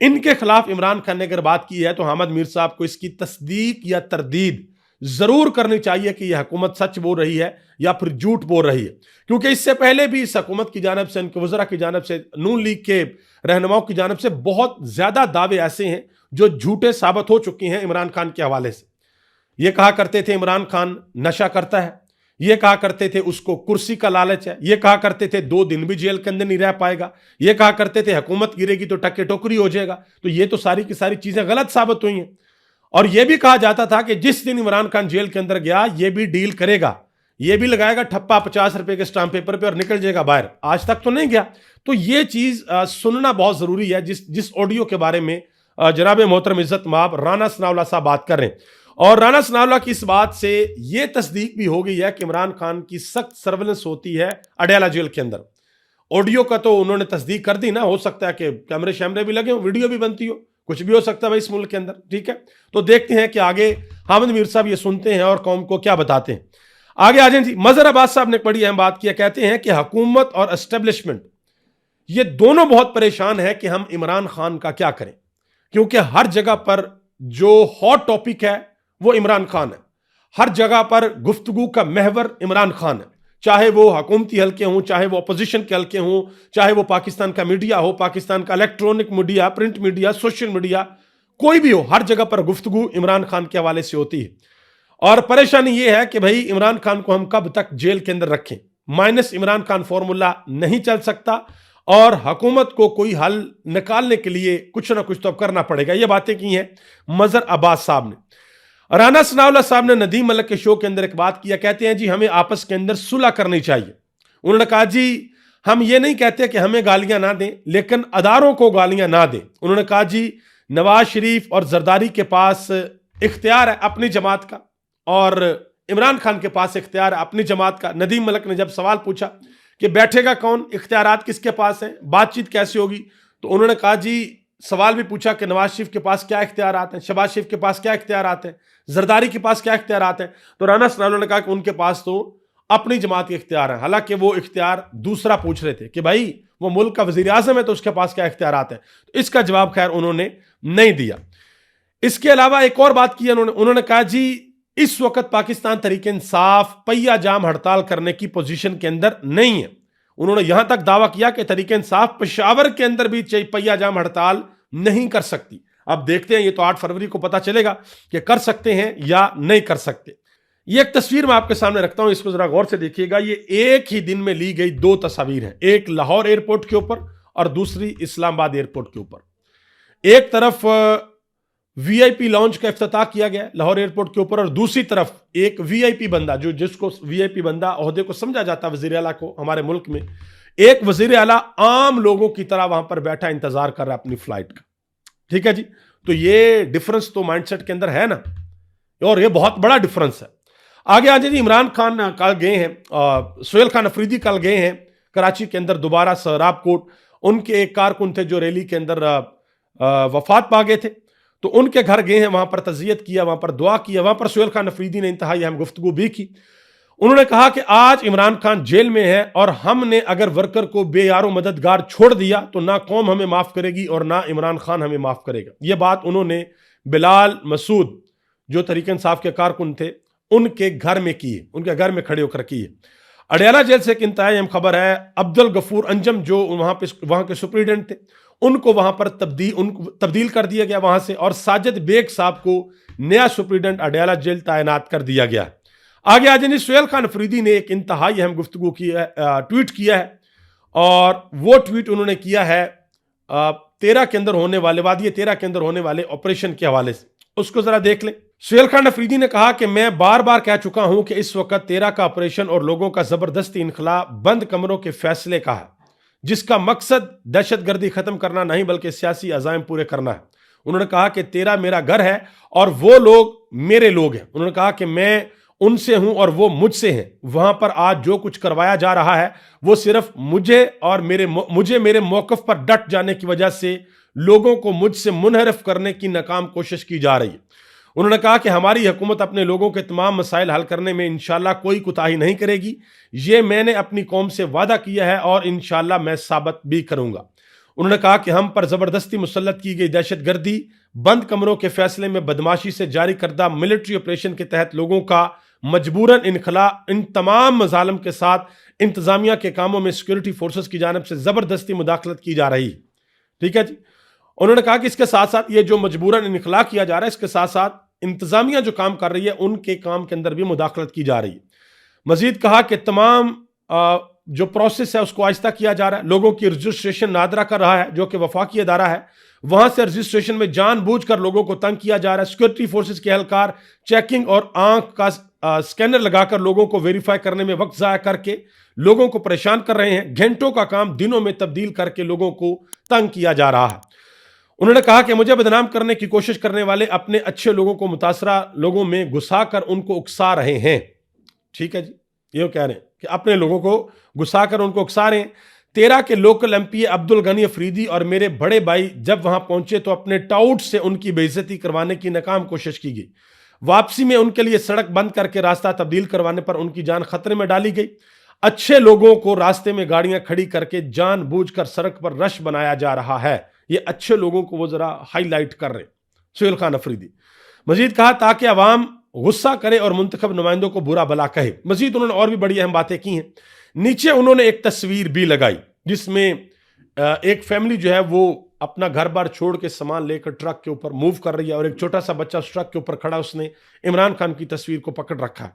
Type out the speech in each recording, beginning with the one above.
ان کے خلاف عمران خان نے اگر بات کی ہے تو حامد میر صاحب کو اس کی تصدیق یا تردید ضرور کرنی چاہیے کہ یہ حکومت سچ بول رہی ہے یا پھر جھوٹ بول رہی ہے، کیونکہ اس سے پہلے بھی اس حکومت کی جانب سے، ان کے وزراء کی جانب سے، نون لیگ کے رہنماؤں کی جانب سے بہت زیادہ دعوے ایسے ہیں جو جھوٹے ثابت ہو چکے ہیں عمران خان کے حوالے سے۔ یہ کہا کرتے تھے عمران خان نشہ کرتا ہے، یہ کہا کرتے تھے اس کو کرسی کا لالچ ہے، یہ کہا کرتے تھے 2 دن بھی جیل کے اندر نہیں رہ پائے گا، یہ کہا کرتے تھے حکومت گرے گی تو ٹکے ٹوکری ہو جائے گا۔ تو یہ تو ساری کی ساری چیزیں غلط ثابت ہوئی ہیں۔ اور یہ بھی کہا جاتا تھا کہ جس دن عمران خان جیل کے اندر گیا یہ بھی ڈیل کرے گا، یہ بھی لگائے گا ٹھپا 50 روپے کے اسٹامپ پیپر پہ اور نکل جائے گا باہر۔ آج تک تو نہیں گیا۔ تو یہ چیز سننا بہت ضروری ہے جس آڈیو کے بارے میں جناب محترم عزت مآب رانا ثناء اللہ صاحب بات کر رہے ہیں۔ اور رانا ثناء اللہ کی اس بات سے یہ تصدیق بھی ہو گئی ہے کہ عمران خان کی سخت سرویلنس ہوتی ہے اڈیالہ جیل کے اندر۔ آڈیو کا تو انہوں نے تصدیق کر دی نا، ہو سکتا ہے کہ کیمرے شیمرے بھی لگے ہوں، ویڈیو بھی بنتی ہو، کچھ بھی ہو سکتا ہے بھائی اس ملک کے اندر، ٹھیک ہے۔ تو دیکھتے ہیں کہ آگے حامد میر صاحب یہ سنتے ہیں اور قوم کو کیا بتاتے ہیں۔ آگے آ جائیں جی۔ مظہر عباس صاحب نے ایک بڑی اہم بات کیا، کہتے ہیں کہ حکومت اور اسٹیبلشمنٹ یہ دونوں بہت پریشان ہے کہ ہم عمران خان کا کیا کریں، کیونکہ ہر جگہ پر جو ہاٹ ٹاپک ہے وہ عمران خان ہے، ہر جگہ پر گفتگو کا محور عمران خان ہے، چاہے وہ حکومتی حلقے ہوں، چاہے وہ اپوزیشن کے حلقے ہوں، چاہے وہ پاکستان کا میڈیا ہو، پاکستان کا electronic media, print media, social media, کوئی بھی ہو، ہر جگہ پر گفتگو عمران خان کے حوالے سے ہوتی ہے۔ اور پریشانی یہ ہے کہ بھائی عمران خان کو ہم کب تک جیل کے اندر رکھیں؟ مائنس عمران خان فارمولا نہیں چل سکتا، اور حکومت کو کوئی حل نکالنے کے لیے کچھ نہ کچھ تو اب کرنا پڑے گا۔ یہ باتیں کی ہیں مظہر عباس صاحب نے۔ رانا ثناء اللہ صاحب نے ندیم ملک کے شو کے اندر ایک بات کیا، کہتے ہیں جی ہمیں آپس کے اندر صلح کرنی چاہیے۔ انہوں نے کہا جی ہم یہ نہیں کہتے کہ ہمیں گالیاں نہ دیں لیکن اداروں کو گالیاں نہ دیں۔ انہوں نے کہا جی نواز شریف اور زرداری کے پاس اختیار ہے اپنی جماعت کا، اور عمران خان کے پاس اختیار ہے اپنی جماعت کا۔ ندیم ملک نے جب سوال پوچھا کہ بیٹھے گا کون، اختیارات کس کے پاس ہیں، بات چیت کیسے ہوگی، تو انہوں نے کہا جی سوال بھی پوچھا کہ نواز شریف کے پاس کیا اختیارات ہیں، شہباز شریف کے پاس کیا اختیارات ہیں، زرداری کے پاس کیا اختیارات ہیں، تو رانا ثناء اللہ نے کہا کہ ان کے پاس تو اپنی جماعت کے اختیار ہیں، حالانکہ وہ اختیار دوسرا پوچھ رہے تھے کہ بھائی وہ ملک کا وزیر اعظم ہے تو اس کے پاس کیا اختیارات ہیں، تو اس کا جواب خیر انہوں نے نہیں دیا۔ اس کے علاوہ ایک اور بات کی انہوں نے کہا جی اس وقت پاکستان تحریک انصاف پہیا جام ہڑتال کرنے کی پوزیشن کے اندر نہیں ہے۔ انہوں نے یہاں تک دعویٰ کیا کہ تحریک انصاف پشاور کے اندر بھی پہیا جام ہڑتال نہیں کر سکتی۔ اب دیکھتے ہیں، یہ تو 8 فروری کو پتہ چلے گا کہ کر سکتے ہیں یا نہیں کر سکتے۔ یہ ایک تصویر میں آپ کے سامنے رکھتا ہوں، اس کو ذرا غور سے دیکھیے گا۔ یہ ایک ہی دن میں لی گئی 2 تصاویر ہیں، ایک لاہور ایئرپورٹ کے اوپر اور دوسری اسلام آباد ایئرپورٹ کے اوپر۔ ایک طرف وی آئی پی لاؤنج کا افتتاح کیا گیا لاہور ایئرپورٹ کے اوپر، اور دوسری طرف ایک وی آئی پی بندہ جس کو وی آئی پی بندہ عہدے کو سمجھا جاتا ہے وزیر اعلیٰ کو ہمارے ملک میں، ایک وزیر اعلیٰ عام لوگوں کی طرح وہاں پر بیٹھا انتظار کر رہا ہے اپنی فلائٹ کا۔ ٹھیک ہے جی، تو یہ ڈفرنس تو مائنڈ سیٹ کے اندر ہے نا، اور یہ بہت بڑا ڈفرنس ہے۔ آگے آج جی عمران خان کل گئے ہیں، سہیل خان افریدی کل گئے ہیں کراچی کے اندر دوبارہ سہراب کوٹ۔ ان کے ایک کارکن تھے جو ریلی کے اندر وفات پا گئے تھے، تو ان کے گھر گئے ہیں، وہاں پر تعزیت کیا، وہاں پر دعا کیا، وہاں پر سہیل خان افریدی نے انتہائی اہم گفتگو بھی کی۔ انہوں نے کہا کہ آج عمران خان جیل میں ہے اور ہم نے اگر ورکر کو بے یار و مددگار چھوڑ دیا تو نہ قوم ہمیں معاف کرے گی اور نہ عمران خان ہمیں معاف کرے گا۔ یہ بات انہوں نے بلال مسعود جو تحریک انصاف کے کارکن تھے ان کے گھر میں کی ہے، ان کے گھر میں کھڑے ہو کر کی ہے۔ اڈیالہ جیل سے ایک انتہائی اہم خبر ہے، عبدالغفور انجم جو وہاں کے سپرنٹینڈنٹ تھے ان کو وہاں پر تبدیل کر دیا گیا وہاں سے، اور ساجد بیگ صاحب کو نیا سپرنٹینڈنٹ اڈیالہ جیل تعینات کر دیا گیا ہے۔ آگے آج سہیل خان افریدی نے ایک انتہائی اہم گفتگو کی ہے، ٹویٹ کیا ہے، اور وہ ٹویٹ انہوں نے کیا ہے 13 کے اندر ہونے والے وادی 13 کے اندر ہونے والے آپریشن کے حوالے سے، اس کو ذرا دیکھ لیں۔ سہیل خان افریدی نے کہا کہ میں بار بار کہہ چکا ہوں کہ اس وقت 13 کا آپریشن اور لوگوں کا زبردستی انخلاء بند کمروں کے فیصلے کا ہے، جس کا مقصد دہشت گردی ختم کرنا نہیں بلکہ سیاسی عزائم پورے کرنا ہے۔ انہوں نے کہا کہ 13 میرا گھر ہے اور وہ لوگ میرے لوگ ہیں۔ انہوں نے کہا کہ میں ان سے ہوں اور وہ مجھ سے ہیں۔ وہاں پر آج جو کچھ کروایا جا رہا ہے وہ صرف مجھے اور میرے موقف پر ڈٹ جانے کی وجہ سے لوگوں کو مجھ سے منحرف کرنے کی ناکام کوشش کی جا رہی ہے۔ انہوں نے کہا کہ ہماری حکومت اپنے لوگوں کے تمام مسائل حل کرنے میں انشاءاللہ کوئی کوتاہی نہیں کرے گی، یہ میں نے اپنی قوم سے وعدہ کیا ہے اور انشاءاللہ میں ثابت بھی کروں گا۔ انہوں نے کہا کہ ہم پر زبردستی مسلط کی گئی دہشت گردی، بند کمروں کے فیصلے میں بدماشی سے جاری کردہ ملٹری آپریشن کے تحت لوگوں کا مجبوراً انخلاء، ان تمام مظالم کے ساتھ انتظامیہ کے کاموں میں سیکورٹی فورسز کی جانب سے زبردستی مداخلت کی جا رہی ہے۔ ٹھیک ہے جی، انہوں نے کہا کہ اس کے ساتھ ساتھ یہ جو مجبوراً انخلاء کیا جا رہا ہے، اس کے ساتھ ساتھ انتظامیہ جو کام کر رہی ہے ان کے کام کے اندر بھی مداخلت کی جا رہی ہے۔ مزید کہا کہ تمام جو پروسیس ہے اس کو آہستہ کیا جا رہا ہے۔ لوگوں کی رجسٹریشن نادرا کر رہا ہے جو کہ وفاقی ادارہ ہے، وہاں سے رجسٹریشن میں جان بوجھ کر لوگوں کو تنگ کیا جا رہا ہے۔ سیکورٹی فورسز کے اہلکار چیکنگ اور آنکھ کا سکینر لگا کر لوگوں کو ویریفائی کرنے میں وقت ضائع کر کے لوگوں کو پریشان کر رہے ہیں۔ گھنٹوں کا کام دنوں میں تبدیل کر کے لوگوں کو تنگ کیا جا رہا ہے۔ انہوں نے کہا کہ مجھے بدنام کرنے کی کوشش کرنے والے اپنے اچھے لوگوں کو متاثرہ لوگوں میں گھسا کر ان کو اکسا رہے ہیں۔ ٹھیک ہے جی، یہ کہہ رہے ہیں کہ اپنے لوگوں کو گھسا کر ان کو اکسا رہے ہیں۔ 13 کے لوکل ایم پی عبد الغنی افریدی اور میرے بڑے بھائی جب وہاں پہنچے تو اپنے ٹاؤٹ سے ان کی بے عزتی کروانے کی ناکام کوشش کی گئی۔ واپسی میں ان کے لیے سڑک بند کر کے راستہ تبدیل کروانے پر ان کی جان خطرے میں ڈالی گئی۔ اچھے لوگوں کو راستے میں گاڑیاں کھڑی کر کے جان بوجھ کر سڑک پر رش بنایا جا رہا ہے۔ یہ اچھے لوگوں کو وہ ذرا ہائی لائٹ کر رہے ہیں، سہیل خان افریدی۔ مزید کہا تاکہ عوام غصہ کرے اور منتخب نمائندوں کو برا بلا کہے۔ مزید انہوں نے اور بھی بڑی اہم باتیں کی ہیں۔ نیچے انہوں نے ایک تصویر بھی لگائی جس میں ایک فیملی جو ہے وہ اپنا گھر بار چھوڑ کے سامان لے کر ٹرک کے اوپر موو کر رہی ہے اور ایک چھوٹا سا بچہ اس ٹرک کے اوپر کھڑا، اس نے عمران خان کی تصویر کو پکڑ رکھا ہے۔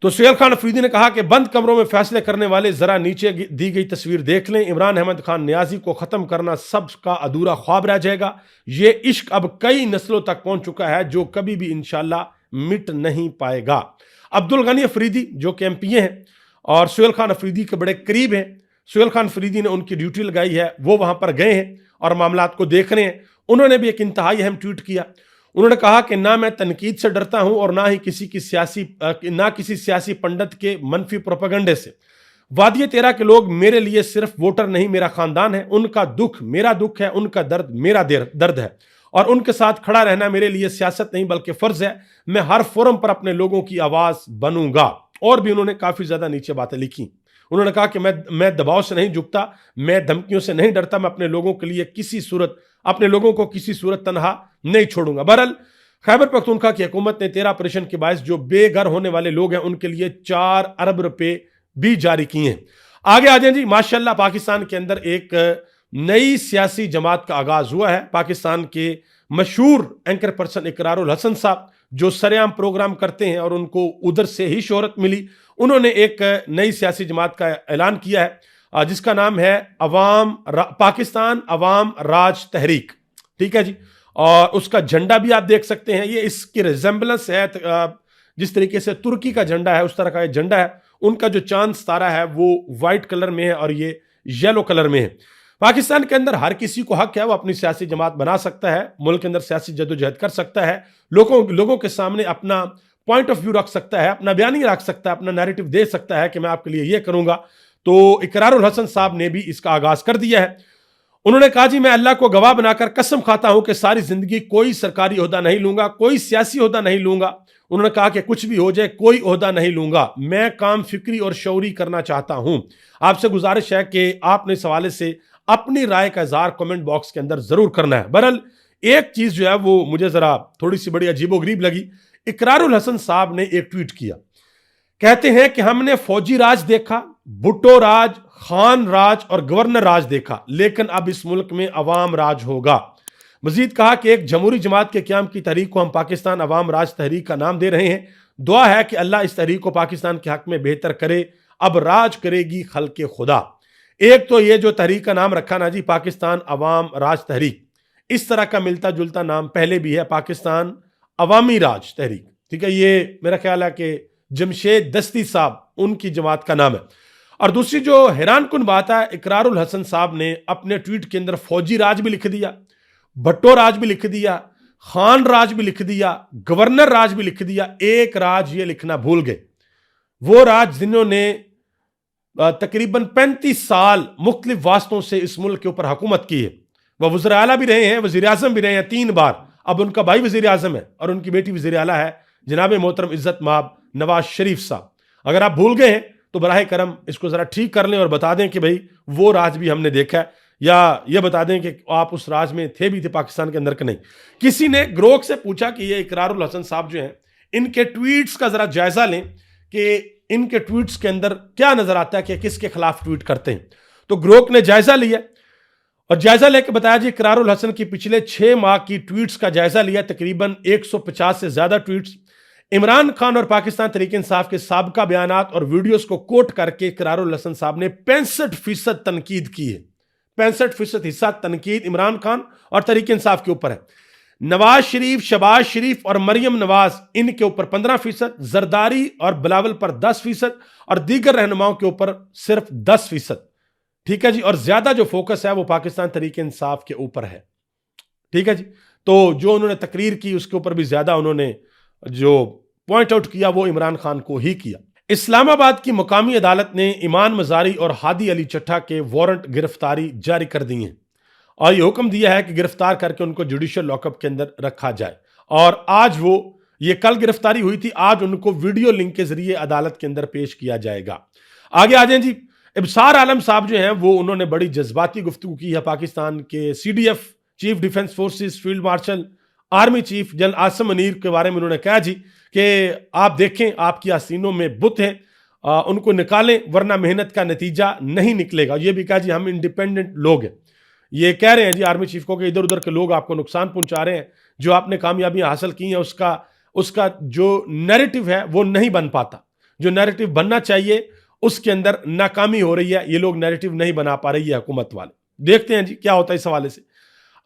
تو سہیل خان افریدی نے کہا کہ بند کمروں میں فیصلے کرنے والے ذرا نیچے دی گئی تصویر دیکھ لیں۔ عمران احمد خان نیازی کو ختم کرنا سب کا ادھورا خواب رہ جائے گا۔ یہ عشق اب کئی نسلوں تک پہنچ چکا ہے جو کبھی بھی انشاءاللہ مٹ نہیں پائے گا۔ عبد الغنی افریدی جو کہ ایم پی ہیں اور سہیل خان افریدی کے بڑے قریب ہیں، سہیل خان افریدی نے ان کی ڈیوٹی لگائی ہے، وہ وہاں پر گئے ہیں اور معاملات کو دیکھ رہے ہیں۔ انہوں نے بھی ایک انتہائی اہم ٹویٹ کیا۔ انہوں نے کہا کہ نہ میں تنقید سے ڈرتا ہوں اور نہ ہی کسی سیاسی پنڈت کے منفی پروپیگنڈے سے۔ وادی 13 کے لوگ میرے لیے صرف ووٹر نہیں، میرا خاندان ہے۔ ان کا دکھ میرا دکھ ہے، ان کا درد میرا درد ہے اور ان کے ساتھ کھڑا رہنا میرے لیے سیاست نہیں بلکہ فرض ہے۔ میں ہر فورم پر اپنے لوگوں کی آواز بنوں گا۔ اور بھی انہوں نے کافی زیادہ نیچے باتیں لکھی۔ انہوں نے کہا کہ میں دباؤ سے نہیں جھکتا، میں دھمکیوں سے نہیں ڈرتا، میں اپنے لوگوں کے لیے اپنے لوگوں کو کسی صورت تنہا نہیں چھوڑوں گا۔ بہرحال خیبر پختونخوا کی حکومت نے 13 آپریشن کے باعث جو بے گھر ہونے والے لوگ ہیں ان کے لیے 4 ارب روپے بھی جاری کیے ہیں۔ آگے آ جائیں جی، ماشاءاللہ پاکستان کے اندر ایک نئی سیاسی جماعت کا آغاز ہوا ہے۔ پاکستان کے مشہور اینکر پرسن اقرار الحسن صاحب جو سرعام پروگرام کرتے ہیں اور ان کو ادھر سے ہی شہرت ملی، انہوں نے ایک نئی سیاسی جماعت کا اعلان کیا ہے جس کا نام ہے پاکستان عوام راج تحریک۔ ٹھیک ہے جی، اور اس کا جھنڈا بھی آپ دیکھ سکتے ہیں، یہ اس کی ریزمبلنس ہے جس طریقے سے ترکی کا جھنڈا ہے اس طرح کا یہ جھنڈا ہے۔ ان کا جو چاند ستارہ ہے وہ وائٹ کلر میں ہے اور یہ یلو کلر میں ہے۔ پاکستان کے اندر ہر کسی کو حق ہے وہ اپنی سیاسی جماعت بنا سکتا ہے، ملک کے اندر سیاسی جدوجہد کر سکتا ہے، لوگوں کے سامنے اپنا پوائنٹ آف ویو رکھ سکتا ہے، اپنا بیانیہ رکھ سکتا ہے، اپنا نیریٹو دے سکتا ہے کہ میں آپ کے لیے یہ کروں گا۔ تو اقرار الحسن صاحب نے بھی اس کا آغاز کر دیا ہے۔ انہوں نے کہا جی میں اللہ کو گواہ بنا کر قسم کھاتا ہوں کہ ساری زندگی کوئی سرکاری عہدہ نہیں لوں گا، کوئی سیاسی عہدہ نہیں لوں گا۔ انہوں نے کہا کہ کچھ بھی ہو جائے کوئی عہدہ نہیں لوں گا، میں کام فکری اور شعوری کرنا چاہتا ہوں۔ آپ سے گزارش ہے کہ آپ نے اس حوالے سے اپنی رائے کا اظہار کمنٹ باکس کے اندر ضرور کرنا ہے۔ بہرحال ایک چیز جو ہے وہ مجھے ذرا تھوڑی سی بڑی عجیب و غریب لگی۔ اقرار الحسن صاحب نے ایک ٹویٹ کیا، کہتے ہیں کہ ہم نے فوجی راج دیکھا، بھٹو راج، خان راج اور گورنر راج دیکھا، لیکن اب اس ملک میں عوام راج ہوگا۔ مزید کہا کہ ایک جمہوری جماعت کے قیام کی تحریک کو ہم پاکستان عوام راج تحریک کا نام دے رہے ہیں۔ دعا ہے کہ اللہ اس تحریک کو پاکستان کے حق میں بہتر کرے، اب راج کرے گی خلق خدا۔ ایک تو یہ جو تحریک کا نام رکھا نا جی پاکستان عوام راج تحریک، اس طرح کا ملتا جلتا نام پہلے بھی ہے، پاکستان عوامی راج تحریک۔ ٹھیک ہے، یہ میرا خیال ہے کہ جمشید دستی صاحب ان کی جماعت کا نام ہے۔ اور دوسری جو حیران کن بات ہے، اقرار الحسن صاحب نے اپنے ٹویٹ کے اندر فوجی راج بھی لکھ دیا، بھٹو راج بھی لکھ دیا، خان راج بھی لکھ دیا، گورنر راج بھی لکھ دیا۔ ایک راج یہ لکھنا بھول گئے، وہ راج جنہوں نے تقریباً 35 سال مختلف واسطوں سے اس ملک کے اوپر حکومت کی ہے۔ وہ وزیر اعلیٰ بھی رہے ہیں، وزیر اعظم بھی رہے ہیں 3 بار، اب ان کا بھائی وزیر اعظم ہے اور ان کی بیٹی وزیر اعلیٰ ہے جناب محترم عزت مآب نواز شریف صاحب۔ اگر آپ بھول گئے ہیں تو براہ کرم اس کو ذرا ٹھیک کر لیں اور بتا دیں کہ بھائی وہ راج بھی ہم نے دیکھا ہے۔ یا یہ بتا دیں کہ آپ اس راج میں تھے بھی تھے پاکستان کے اندر کہ نہیں. کسی نے گروک سے پوچھا کہ یہ اقرار الحسن صاحب جو ہیں ان کے ٹویٹس کا ذرا جائزہ لیں کہ ان کے ٹویٹس کے اندر کیا نظر آتا ہے کہ کس کے خلاف ٹویٹ کرتے ہیں. تو گروک نے جائزہ لیا اور جائزہ لے کے بتایا جی اقرار الحسن کی پچھلے 6 ماہ کی ٹویٹس کا جائزہ لیا. تقریباً 150 سے زیادہ ٹویٹس عمران خان اور پاکستان تحریک انصاف کے سابقہ بیانات اور ویڈیوز کو کوٹ کر کے اقرار الحسن صاحب نے 65% تنقید کی ہے. 65% حصہ تنقید عمران خان اور تحریک انصاف کے اوپر ہے. نواز شریف، شہباز شریف اور مریم نواز ان کے اوپر 15%، زرداری اور بلاول پر 10% اور دیگر رہنماؤں کے اوپر صرف 10%. ٹھیک ہے جی. اور زیادہ جو فوکس ہے وہ پاکستان تحریک انصاف کے اوپر ہے. ٹھیک ہے جی. تو جو انہوں نے تقریر کی اس کے اوپر بھی زیادہ انہوں نے جو پوائنٹ آؤٹ کیا وہ عمران خان کو ہی کیا. اسلام آباد کی مقامی عدالت نے ایمان مزاری اور ہادی علی چٹھا کے وارنٹ گرفتاری جاری کر دی ہیں اور یہ حکم دیا ہے کہ گرفتار کر کے ان کو جوڈیشل لاک اپ کے اندر رکھا جائے. اور آج یہ کل گرفتاری ہوئی تھی، آج ان کو ویڈیو لنک کے ذریعے عدالت کے اندر پیش کیا جائے گا. آگے آ جائیں جی. ابصار عالم صاحب جو ہیں وہ انہوں نے بڑی جذباتی گفتگو کی ہے. پاکستان کے CDF chief defence forces field marshal army chief general Asim Munir کے بارے میں انہوں نے کہا جی کہ آپ دیکھیں آپ کی آستینوں میں بت ہیں، ان کو نکالیں ورنہ محنت کا نتیجہ نہیں نکلے گا. یہ بھی کہا جی ہم انڈیپینڈنٹ لوگ ہیں. یہ کہہ رہے ہیں جی آرمی چیف کو کہ ادھر ادھر کے لوگ آپ کو نقصان پہنچا رہے ہیں، جو آپ نے کامیابیاں حاصل کی ہیں اس کا جو نیریٹو ہے وہ نہیں بن پاتا. جو نیریٹو بننا چاہیے اس کے اندر ناکامی ہو رہی ہے. یہ لوگ نیریٹو نہیں بنا پا رہی ہے حکومت والے. دیکھتے ہیں جی کیا ہوتا ہے اس حوالے سے.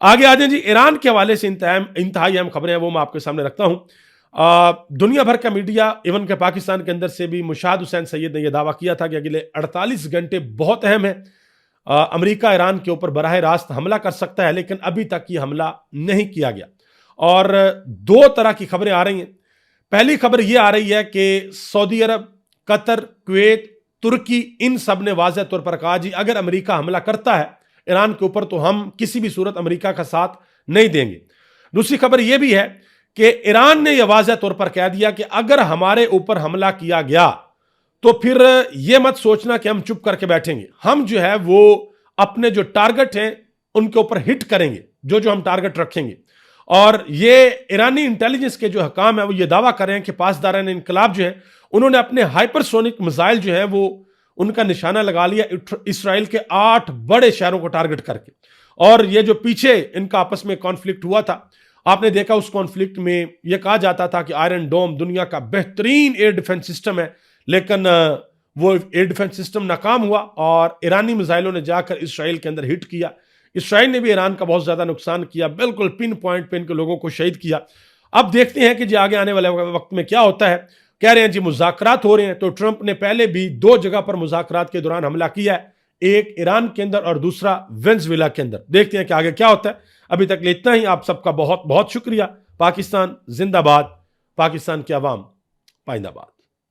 آگے آ جائیں جی. ایران کے حوالے سے انتہائی اہم خبریں ہیں وہ میں آپ کے سامنے رکھتا ہوں. دنیا بھر کا میڈیا ایون کہ پاکستان کے اندر سے بھی مشاہد حسین سید نے یہ دعویٰ کیا تھا کہ اگلے 48 گھنٹے بہت اہم ہیں. امریکہ ایران کے اوپر براہ راست حملہ کر سکتا ہے لیکن ابھی تک یہ حملہ نہیں کیا گیا. اور 2 طرح کی خبریں آ رہی ہیں. پہلی خبر یہ آ رہی ہے کہ سعودی عرب، قطر، کویت، ترکی ان سب نے واضح طور پر کہا جی اگر امریکہ حملہ کرتا ہے ایران کے اوپر تو ہم کسی بھی صورت امریکہ کا ساتھ نہیں دیں گے. دوسری خبر یہ بھی ہے کہ ایران نے یہ واضح طور پر کہہ دیا کہ اگر ہمارے اوپر حملہ کیا گیا تو پھر یہ مت سوچنا کہ ہم چپ کر کے بیٹھیں گے. ہم جو ہے وہ اپنے جو ٹارگٹ ہیں ان کے اوپر ہٹ کریں گے جو ہم ٹارگٹ رکھیں گے. اور یہ ایرانی انٹیلیجنس کے جو حکام ہیں وہ یہ دعویٰ کر رہے ہیں کہ پاسداران انقلاب جو ہیں انہوں نے اپنے ہائپر سونک میزائل جو ہیں وہ ان کا نشانہ لگا لیا اسرائیل کے 8 بڑے شہروں کو ٹارگٹ کر کے. اور یہ جو پیچھے ان کا آپس میں کانفلکٹ ہوا تھا آپ نے دیکھا اس کانفلکٹ میں یہ کہا جاتا تھا کہ آئرن ڈوم دنیا کا بہترین ایئر ڈیفنس سسٹم ہے لیکن وہ ایئر ڈیفنس سسٹم ناکام ہوا اور ایرانی میزائلوں نے جا کر اسرائیل کے اندر ہٹ کیا. اسرائیل نے بھی ایران کا بہت زیادہ نقصان کیا، بالکل پن پوائنٹ پہ ان کے لوگوں کو شہید کیا. اب دیکھتے ہیں کہ جی آگے آنے والے وقت میں کیا ہوتا ہے. کہہ رہے ہیں جی مذاکرات ہو رہے ہیں. تو ٹرمپ نے پہلے بھی 2 جگہ پر مذاکرات کے دوران حملہ کیا ہے، ایک ایران کے اندر اور دوسرا وینزویلا کے اندر. دیکھتے ہیں کہ آگے کیا ہوتا ہے. ابھی تک اتنا ہی. آپ سب کا بہت بہت شکریہ. پاکستان زندہ باد. پاکستان کی عوام پائندہ باد.